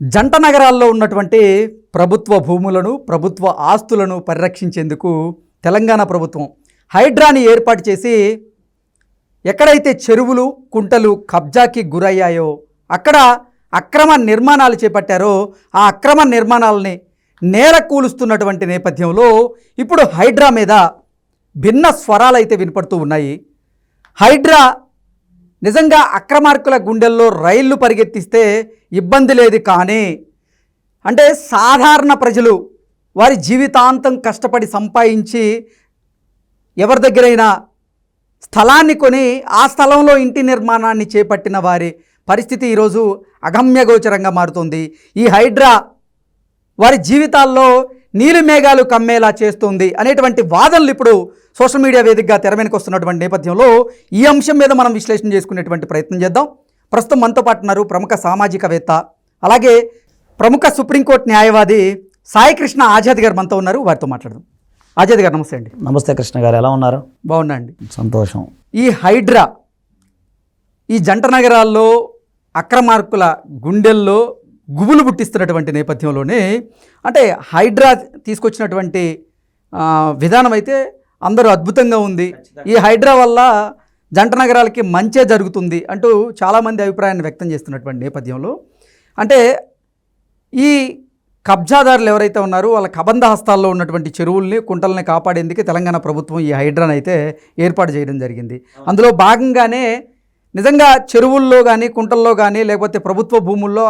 జంట నగరాల్లో ఉన్నటువంటి ప్రభుత్వ భూములను ప్రభుత్వ ఆస్తులను పరిరక్షించేందుకు తెలంగాణ ప్రభుత్వం హైడ్రాని ఏర్పాటు చేసి ఎక్కడైతే చెరువులు కుంటలు కబ్జాకి గురయ్యాయో అక్కడ అక్రమ నిర్మాణాలు చేపట్టారో ఆ అక్రమ నిర్మాణాలని నేల కూలుస్తున్నటువంటి నేపథ్యంలో ఇప్పుడు హైడ్రా మీద భిన్న స్వరాలు అయితే వినపడుతూ ఉన్నాయి. హైడ్రా నిజంగా అక్రమార్కుల గుండెల్లో రైళ్లు పరిగెత్తిస్తే ఇబ్బంది లేదు, కానీ అంటే సాధారణ ప్రజలు వారి జీవితాంతం కష్టపడి సంపాదించి ఎవరి దగ్గరైనా స్థలాన్ని కొని ఆ స్థలంలో ఇంటి నిర్మాణాన్ని చేపట్టిన వారి పరిస్థితి ఈరోజు అగమ్యగోచరంగా మారుతుంది. ఈ హైడ్రా వారి జీవితాల్లో నీలిమేఘాలు కమ్మేలా చేస్తుంది అనేటువంటి వాదనలు ఇప్పుడు సోషల్ మీడియా వేదికగా తెర వెనుక వస్తున్నటువంటి నేపథ్యంలో ఈ అంశం మీద మనం విశ్లేషణ చేసుకునేటువంటి ప్రయత్నం చేద్దాం. ప్రస్తుతం మనతో పాటు ఉన్నారు ప్రముఖ సామాజికవేత్త, అలాగే ప్రముఖ సుప్రీంకోర్టు న్యాయవాది సాయికృష్ణ ఆజాద్ గారు మనతో ఉన్నారు. వారితో మాట్లాడదాం. ఆజాద్ గారు నమస్తే అండి. నమస్తే కృష్ణ గారు, ఎలా ఉన్నారు? బాగున్నా అండి, సంతోషం. ఈ హైడ్రా ఈ జంట నగరాల్లో అక్రమార్కుల గుండెల్లో గుబులు పుట్టిస్తున్నటువంటి నేపథ్యంలోనే అంటే హైడ్రా తీసుకొచ్చినటువంటి విధానం అయితే అందరూ అద్భుతంగా ఉంది, ఈ హైడ్రా వల్ల జంట నగరాలకి మంచే జరుగుతుంది అంటూ చాలామంది అభిప్రాయాన్ని వ్యక్తం చేస్తున్నటువంటి నేపథ్యంలో అంటే ఈ కబ్జాదారులు ఎవరైతే ఉన్నారో వాళ్ళ కబంధ హస్తాల్లో ఉన్నటువంటి చెరువుల్ని కుంటల్ని కాపాడేందుకు తెలంగాణ ప్రభుత్వం ఈ హైడ్రాని అయితే ఏర్పాటు చేయడం జరిగింది. అందులో భాగంగానే నిజంగా చెరువుల్లో కానీ కుంటల్లో కానీ లేకపోతే ప్రభుత్వ భూముల్లో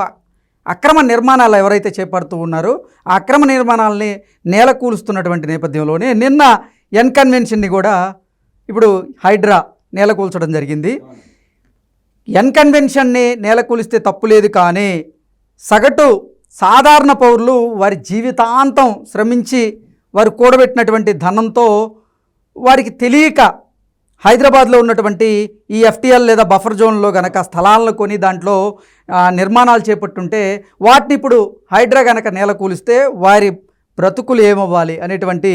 అక్రమ నిర్మాణాలు ఎవరైతే చేపడుతూ ఉన్నారో ఆ అక్రమ నిర్మాణాలని నేల కూలుస్తున్నటువంటి నేపథ్యంలోనే నిన్న ఎన్కన్వెన్షన్ని కూడా ఇప్పుడు హైడ్రా నేల కూల్చడం జరిగింది. ఎన్కన్వెన్షన్ని నేల కూలిస్తే తప్పు లేదు, కానీ సగటు సాధారణ పౌరులు వారి జీవితాంతం శ్రమించి వారు కూడబెట్టినటువంటి ధనంతో వారికి తెలియక హైదరాబాద్లో ఉన్నటువంటి ఈ ఎఫ్టీఎల్ లేదా బఫర్ జోన్లో గనక స్థలాలను కొని దాంట్లో నిర్మాణాలు చేపట్టుంటే వాటిని ఇప్పుడు హైడ్రా గనక నేల కూలిస్తే వారి బ్రతుకులు ఏమవ్వాలి అనేటువంటి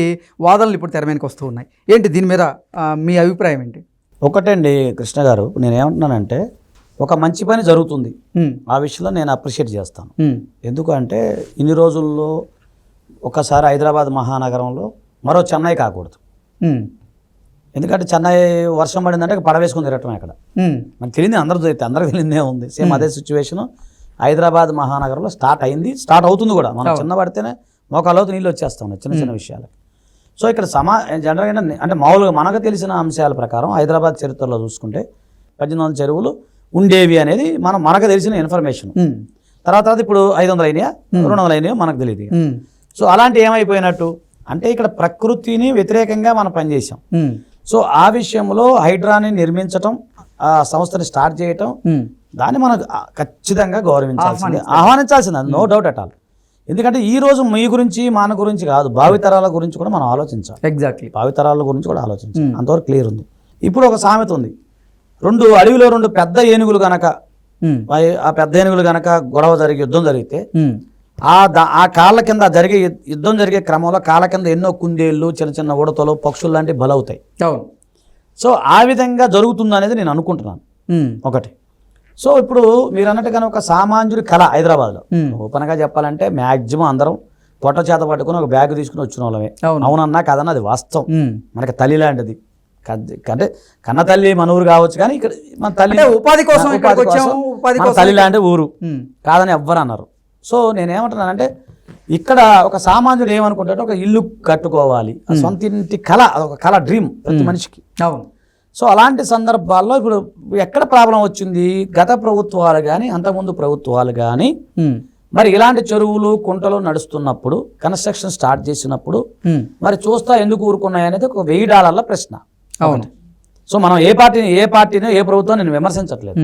వాదనలు ఇప్పుడు తెర మీదకి వస్తూ ఉన్నాయి. ఏంటి దీని మీద మీ అభిప్రాయం ఏంటి? ఒకటండి కృష్ణ గారు, నేనేమంటున్నానంటే ఒక మంచి పని జరుగుతుంది, ఆ విషయంలో నేను అప్రిషియేట్ చేస్తాను. ఎందుకంటే ఇన్ని రోజుల్లో ఒకసారి హైదరాబాద్ మహానగరంలో మరో చెన్నై కాకూడదు. ఎందుకంటే చెన్నై వర్షం పడిందంటే పడవేసుకుని తిరగటం అక్కడ మనకు తెలియదు, అందరికి తెలియదే ఉంది. సేమ్ అదే సిచ్యువేషన్ హైదరాబాద్ మహానగరంలో స్టార్ట్ అవుతుంది కూడా. మనం చిన్న పడితేనే మోకాళ్ళతో నీళ్ళు వచ్చేస్తా ఉన్నాయి చిన్న చిన్న విషయాలకి. సో ఇక్కడ జనరల్గా అంటే మామూలుగా మనకు తెలిసిన అంశాల ప్రకారం హైదరాబాద్ చరిత్రలో చూసుకుంటే 1800 చెరువులు ఉండేవి అనేది మనకు తెలిసిన ఇన్ఫర్మేషన్. తర్వాత ఇప్పుడు 500 అయినాయా 200 అయినాయో మనకు తెలియదు. సో అలాంటి ఏమైపోయినట్టు అంటే ఇక్కడ ప్రకృతిని వ్యతిరేకంగా మనం పనిచేసాం. సో ఆ విషయంలో హైడ్రాని నిర్మించటం, ఆ సంస్థని స్టార్ట్ చేయటం, దాన్ని మనం ఖచ్చితంగా ఆహ్వానించాల్సింది, నో డౌట్ అట్ ఆల్. ఎందుకంటే ఈ రోజు మీ గురించి మన గురించి కాదు, భావితరాల గురించి కూడా మనం ఆలోచించాలి. ఎగ్జాక్ట్లీ, భావితరాల గురించి కూడా ఆలోచించాలి, అంతవరకు క్లియర్ ఉంది. ఇప్పుడు ఒక సామెత ఉంది, అడవిలో రెండు పెద్ద ఏనుగులు గనక ఆ పెద్ద ఏనుగులు గనక గొడవ యుద్ధం జరిగితే ఆ కాళ్ళ కింద యుద్ధం జరిగే క్రమంలో కాళ్ళ కింద ఎన్నో కుందేళ్ళు, చిన్న చిన్న ఉడతలు, పక్షులు లాంటివి బలవుతాయి. సో ఆ విధంగా జరుగుతుంది అనేది నేను అనుకుంటున్నాను ఒకటి. సో ఇప్పుడు మీరు అన్నట్టుగానే ఒక సామాన్యుడి కళ హైదరాబాద్లో ఓపెన్గా చెప్పాలంటే మ్యాక్సిమం అందరం పొట్ట చేత పట్టుకుని ఒక బ్యాగ్ తీసుకుని వచ్చిన వాళ్ళమే. అవునన్నా కాదన్నా అది వాస్తవం. మనకి తల్లి లాంటిది, అంటే కన్న తల్లి మన ఊరు కావచ్చు, కానీ ఇక్కడ మన తల్లి ఉపాధి కోసం తల్లి లాంటి ఊరు కాదని ఎవ్వరు అన్నారు. సో నేనేమంటున్నానంటే ఇక్కడ ఒక సామాన్యుడు ఏమనుకుంటాడో ఒక ఇల్లు కట్టుకోవాలి, సొంత ఇంటి కళ, ఒక కళ, డ్రీమ్ ప్రతి మనిషికి. అవును. సో అలాంటి సందర్భాల్లో ఇప్పుడు ఎక్కడ ప్రాబ్లం వచ్చింది? గత ప్రభుత్వాలు కానీ అంతకుముందు ప్రభుత్వాలు కానీ మరి ఇలాంటి చెరువులు కుంటలు నడుస్తున్నప్పుడు, కన్స్ట్రక్షన్ స్టార్ట్ చేసినప్పుడు మరి చూస్తా ఎందుకు ఊరుకున్నాయి అనేది ఒక $1000 ప్రశ్న. అవును. సో మనం ఏ పార్టీని ఏ ప్రభుత్వం నేను విమర్శించట్లేదు.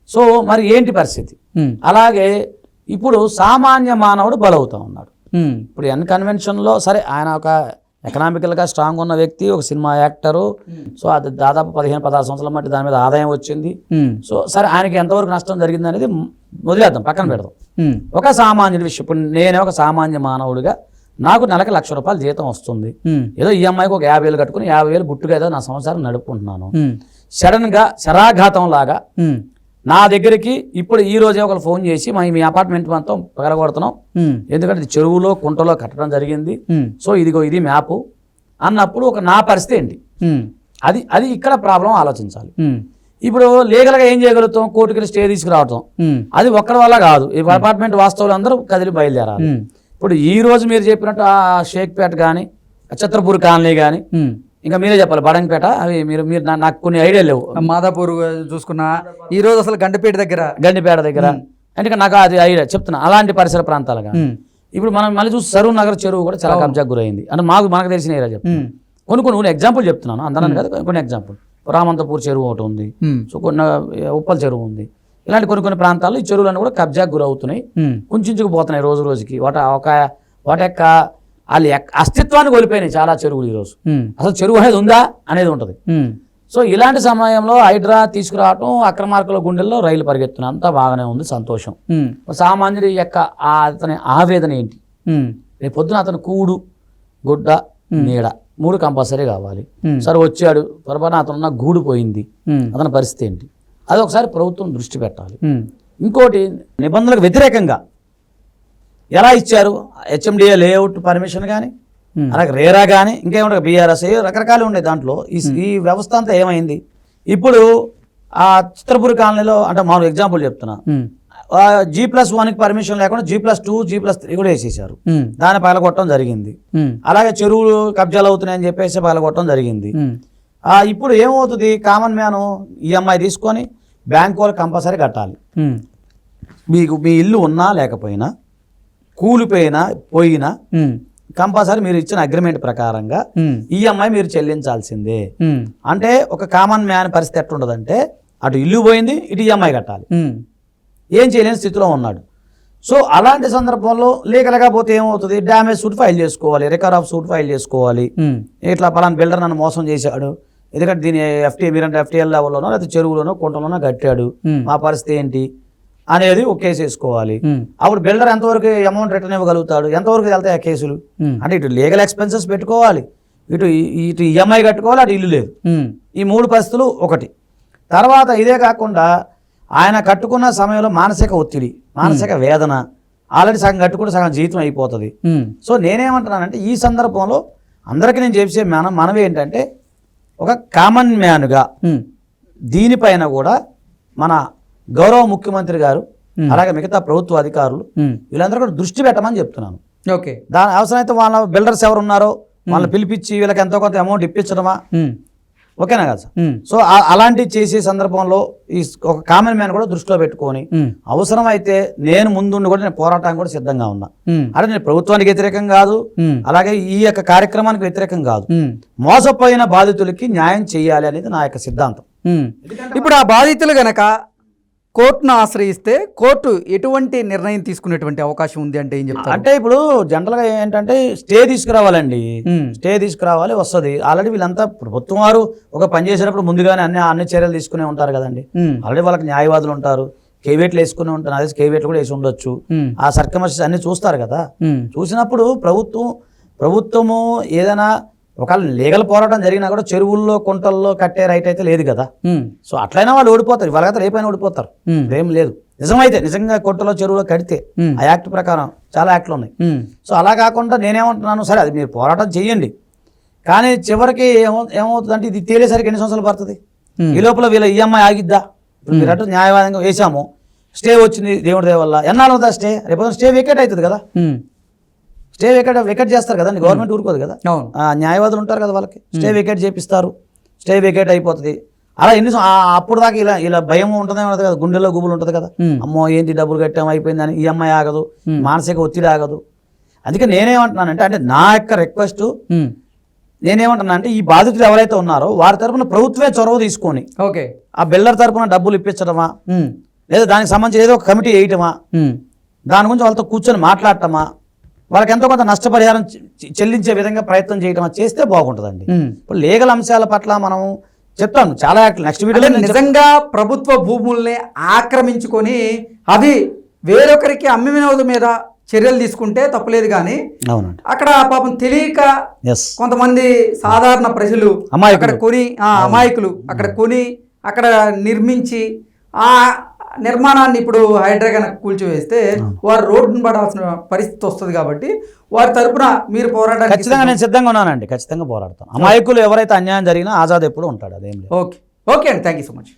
సో మరి ఏంటి పరిస్థితి? అలాగే ఇప్పుడు సామాన్య మానవుడు బలవుతా ఉన్నాడు. ఇప్పుడు ఎన్కన్వెన్షన్లో సరే ఆయన ఒక ఎకనామికల్గా స్ట్రాంగ్ ఉన్న వ్యక్తి, ఒక సినిమా యాక్టరు. సో అది దాదాపు 15-16 సంవత్సరాల మట్టి దాని మీద ఆదాయం వచ్చింది. సో సరే ఆయనకి ఎంతవరకు నష్టం జరిగింది అనేది వదిలేద్దాం, పక్కన పెడదాం. ఒక సామాన్యుడి విషయం, ఇప్పుడు నేనే ఒక సామాన్య మానవుడిగా నాకు నెలకి ₹1,00,000 జీతం వస్తుంది. ఏదో ఈఎంఐకి ఒక 50,000 కట్టుకుని 50,000 గుట్టుగా ఏదో నా సంవత్సరం నడుపుకుంటున్నాను. సడన్గా శరాఘాతం లాగా నా దగ్గరికి ఇప్పుడు ఈ రోజే ఒకరు ఫోన్ చేసి మీ అపార్ట్మెంట్ మొత్తం పగలగొడుతున్నాం, ఎందుకంటే ఇది చెరువులో కుంటలో కట్టడం జరిగింది, సో ఇదిగో ఇది మ్యాపు అన్నప్పుడు నా పరిస్థితి ఏంటి? అది ఇక్కడ ప్రాబ్లం ఆలోచించాలి. ఇప్పుడు లీగల్గా ఏం చేయగలుగుతాం? కోర్టుకి స్టే తీసుకురావటం, అది ఒక్కడి వల్ల కాదు. ఈ అపార్ట్మెంట్ వాస్తవులు అందరూ కదిలి బయలుదేరాలి. ఇప్పుడు ఈ రోజు మీరు చెప్పినట్టు ఆ షేక్పేట కానీ చిత్రపూర్ కాలనీ కానీ ఇంకా మీరే చెప్పాలి, బడంగపేట, అవి మీరు నాకు కొన్ని ఐడియా లేవు. మాదాపూర్ చూసుకున్నా, ఈ రోజు అసలు గండిపేట దగ్గర అంటే నాకు అది ఐడియా చెప్తున్నా. అలాంటి పరిసర ప్రాంతాలుగా ఇప్పుడు మనం మళ్ళీ చూసి సరూర్ నగర్ చెరువు కూడా చాలా కబ్జాకు గురైంది. అంటే మనకు తెలిసిన ఏరియా చెప్తాను. కొన్ని ఎగ్జాంపుల్ చెప్తున్నాను, అందరం కదా, కొన్ని ఎగ్జాంపుల్. రామంతపూర్ చెరువు ఒకటి ఉంది, సో కొన్ని ఉప్పల్ చెరువు ఉంది. ఇలాంటి కొన్ని ప్రాంతాల్లో ఈ చెరువులన్నీ కూడా కబ్జాకు గురవుతున్నాయి, కుంచుకుపోతున్నాయి రోజు రోజుకి. వాటి యొక్క వాళ్ళ అస్తిత్వాన్ని కోల్పోయినాయి చాలా చెరువులు ఈరోజు. అసలు చెరువు అనేది ఉందా అనేది ఉంటుంది. సో ఇలాంటి సమయంలో హైడ్రా తీసుకురావటం, అక్రమార్కుల గుండెల్లో రైలు పరిగెత్తున అంతా బాగానే ఉంది, సంతోషం. సామాన్యుడి యొక్క అతని ఆవేదన ఏంటి? రేపు పొద్దున అతను కూడు, గుడ్డ, నీడ 3 కంపల్సరీ కావాలి. సరే వచ్చాడు, పొరపాటున అతనున్న గూడు పోయింది, అతని పరిస్థితి ఏంటి? అది ఒకసారి ప్రభుత్వం దృష్టి పెట్టాలి. ఇంకోటి, నిబంధనలకు వ్యతిరేకంగా ఎలా ఇచ్చారు? హెచ్ఎండిఏ లేఅవుట్ పర్మిషన్ కానీ, అలాగే రేరా కానీ, ఇంకేముంటాయి బీఆర్ఎస్, రకరకాలు ఉన్నాయి దాంట్లో. ఈ వ్యవస్థ అంతా ఏమైంది? ఇప్పుడు ఆ చిత్రపూర్ కాలనీలో, అంటే మామూలు ఎగ్జాంపుల్ చెప్తున్నా, G+1కి పర్మిషన్ లేకుండా G+2, G+3 కూడా వేసేసారు. దాన్ని పగలగొట్టడం జరిగింది. అలాగే చెరువులు కబ్జాలు అవుతున్నాయని చెప్పేసి పగలగొట్టడం జరిగింది. ఇప్పుడు ఏమవుతుంది? కామన్ మ్యాన్ ఈఎంఐ తీసుకొని బ్యాంక్ వాళ్ళు కంపల్సరీ కట్టాలి. మీ ఇల్లు ఉన్నా లేకపోయినా, కూలిపోయినా పోయినా, కంపల్సరీ మీరు ఇచ్చిన అగ్రిమెంట్ ప్రకారంగా ఈఎంఐ మీరు చెల్లించాల్సిందే. అంటే ఒక కామన్ మ్యాన్ పరిస్థితి ఎట్లుండదంటే, అటు ఇల్లు పోయింది, ఇటు ఈఎంఐ కట్టాలి, ఏం చేయలేని స్థితిలో ఉన్నాడు. సో అలాంటి సందర్భంలో లీగల్గా పోతే ఏమవుతుంది? డ్యామేజ్ సూట్ ఫైల్ చేసుకోవాలి, రికవర్ ఆఫ్ సూట్ ఫైల్ చేసుకోవాలి. ఇట్లా పలానా బిల్డర్ నన్ను మోసం చేశాడు, ఎందుకంటే దీని మీరంటే FTL లెవెల్లోనో లేకపోతే చెరువులోనో కుంటలోనో కట్టాడు, మా పరిస్థితి ఏంటి అనేది ఒక కేసు వేసుకోవాలి. అప్పుడు బిల్డర్ ఎంతవరకు అమౌంట్ రిటర్న్ ఇవ్వగలుగుతాడు, ఎంతవరకు వెళ్తాయి ఆ కేసులు? అంటే ఇటు లీగల్ ఎక్స్పెన్సెస్ పెట్టుకోవాలి, ఇటు ఈఎంఐ కట్టుకోవాలి, అటు ఇల్లు లేదు. ఈ 3 పరిస్థితులు ఒకటి. తర్వాత ఇదే కాకుండా ఆయన కట్టుకున్న సమయంలో మానసిక ఒత్తిడి, మానసిక వేదన, ఆల్రెడీ సగం కట్టుకుంటే సగం జీవితం అయిపోతుంది. సో నేనేమంటున్నానంటే, ఈ సందర్భంలో అందరికీ నేను చేసే మనవి ఏంటంటే, ఒక కామన్ మ్యాన్గా దీనిపైన కూడా మన గౌరవ ముఖ్యమంత్రి గారు, అలాగే మిగతా ప్రభుత్వ అధికారులు వీళ్ళందరూ కూడా దృష్టి పెట్టమని చెప్తున్నాను. ఓకే, దాని అవసరమైతే వాళ్ళ బిల్డర్స్ ఎవరు ఉన్నారో వాళ్ళని పిలిపించి వీళ్ళకి ఎంతో కొంత అమౌంట్ ఇప్పించడమా, ఓకేనా కదా సార్? సో అలాంటివి చేసే సందర్భంలో ఈ ఒక కామన్ మ్యాన్ కూడా దృష్టిలో పెట్టుకొని, అవసరం అయితే నేను ముందుండి కూడా నేను పోరాటానికి కూడా సిద్ధంగా ఉన్నా. అంటే నేను ప్రభుత్వానికి వ్యతిరేకం కాదు, అలాగే ఈ యొక్క కార్యక్రమానికి వ్యతిరేకం కాదు. మోసపోయిన బాధితులకి న్యాయం చేయాలి అనేది నా యొక్క సిద్ధాంతం. ఇప్పుడు ఆ బాధితులు గనక కోర్టును ఆశ్రయిస్తే కోర్టు ఎటువంటి నిర్ణయం తీసుకునేటువంటి అవకాశం ఉంది అంటే ఏం చెప్తారు? అంటే ఇప్పుడు జనరల్గా ఏంటంటే స్టే తీసుకురావాలండి, స్టే తీసుకురావాలి, వస్తుంది. ఆల్రెడీ వీళ్ళంతా ప్రభుత్వం వారు ఒక పని చేసేటప్పుడు ముందుగానే అన్ని చర్యలు తీసుకునే ఉంటారు కదండి. ఆల్రెడీ వాళ్ళకి న్యాయవాదులు ఉంటారు, కేవేట్లు వేసుకునే ఉంటారు, అదే కేవేట్లు కూడా వేసి ఉండొచ్చు. ఆ సర్కమస్టెన్సెస్ అన్ని చూస్తారు కదా. చూసినప్పుడు ప్రభుత్వము ఏదైనా ఒకవేళ లీగల్ పోరాటం జరిగినా కూడా చెరువుల్లో కుంటల్లో కట్టే రైట్ అయితే లేదు కదా. సో అట్లయినా వాళ్ళు ఓడిపోతారు, వాళ్ళకైతే రేపైనా ఓడిపోతారు, ఏం లేదు. నిజమైతే నిజంగా కుంటలో చెరువులో కడితే ఆ యాక్ట్ ప్రకారం చాలా యాక్ట్లు ఉన్నాయి. సో అలా కాకుండా నేనేమంటున్నాను, సరే అది మీరు పోరాటం చెయ్యండి, కానీ చివరికి ఏమవుతుందంటే ఇది తేలేసరికి ఎన్ని సంవత్సరాలు పడుతుంది? ఈ లోపల వీళ్ళ ఈఎంఐ ఆగిద్దా? ఇప్పుడు మీరు అటు న్యాయవాదంగా వేసాము, స్టే వచ్చింది దేవుడి దయ వల్ల, ఎన్నాళ్ళు అవుతా స్టే? రేపు స్టే వేకేట్ అవుతుంది కదా, స్టే వేకేట్ చేస్తారు కదండి, గవర్నమెంట్ ఊరుకోదు కదా. న్యాయవాదులు ఉంటారు కదా, వాళ్ళకి స్టే వేకేట్ చేపిస్తారు, స్టే వేకేట్ అయిపోతుంది. అలా అప్పుడు దాకా ఇలా భయం ఉంటుందే ఉండదు కదా, గుండెల్లో గుబులు ఉంటుంది కదా, అమ్మో ఏంటి డబ్బులు కట్టాము అయిపోయిందని, ఈఎంఐ ఆగదు, మానసిక ఒత్తిడి ఆగదు. అందుకే నేనేమంటున్నానంటే, అంటే నా యొక్క రిక్వెస్ట్ నేనేమంటున్నానంటే, ఈ బాధితులు ఎవరైతే ఉన్నారో వారి తరఫున ప్రభుత్వమే చొరవ తీసుకొని ఆ బిల్డర్ తరఫున డబ్బులు ఇప్పించడమా, లేదా దానికి సంబంధించి ఏదో ఒక కమిటీ వేయటమా, దాని గురించి వాళ్ళతో కూర్చొని మాట్లాడటమా, వాళ్ళకి ఎంతో కొంత నష్టపరిహారం చెల్లించే విధంగా ప్రయత్నం చేయటం చేస్తే బాగుంటుందండి. ఇప్పుడు లీగల్ అంశాల పట్ల మనం చెప్తాను చాలా నెక్స్ట్ వీడియోలో. నిజంగా ప్రభుత్వ భూముల్ని ఆక్రమించుకొని అవి వేరొకరికి అమ్మిన మీద చర్యలు తీసుకుంటే తప్పలేదు, కానీ అక్కడ పాపం తెలియక కొంతమంది సాధారణ ప్రజలు అక్కడ కొని అమాయకులు అక్కడ కొని అక్కడ నిర్మించి నిర్మాణాన్ని ఇప్పుడు హైడ్రా కనుక కూల్చివేస్తే వారు రోడ్డును పడాల్సిన పరిస్థితి వస్తుంది కాబట్టి వారి తరపున మీరు పోరాటానికి ఖచ్చితంగా నేను సిద్ధంగా ఉన్నానండి, ఖచ్చితంగా పోరాడతాను. అమాయకులు ఎవరైతే అన్యాయం జరిగినా ఆజాద్ ఎప్పుడు ఉంటాడు, అదేం లేదు. ఓకే ఓకే అండి, థ్యాంక్ యూ సో మచ్.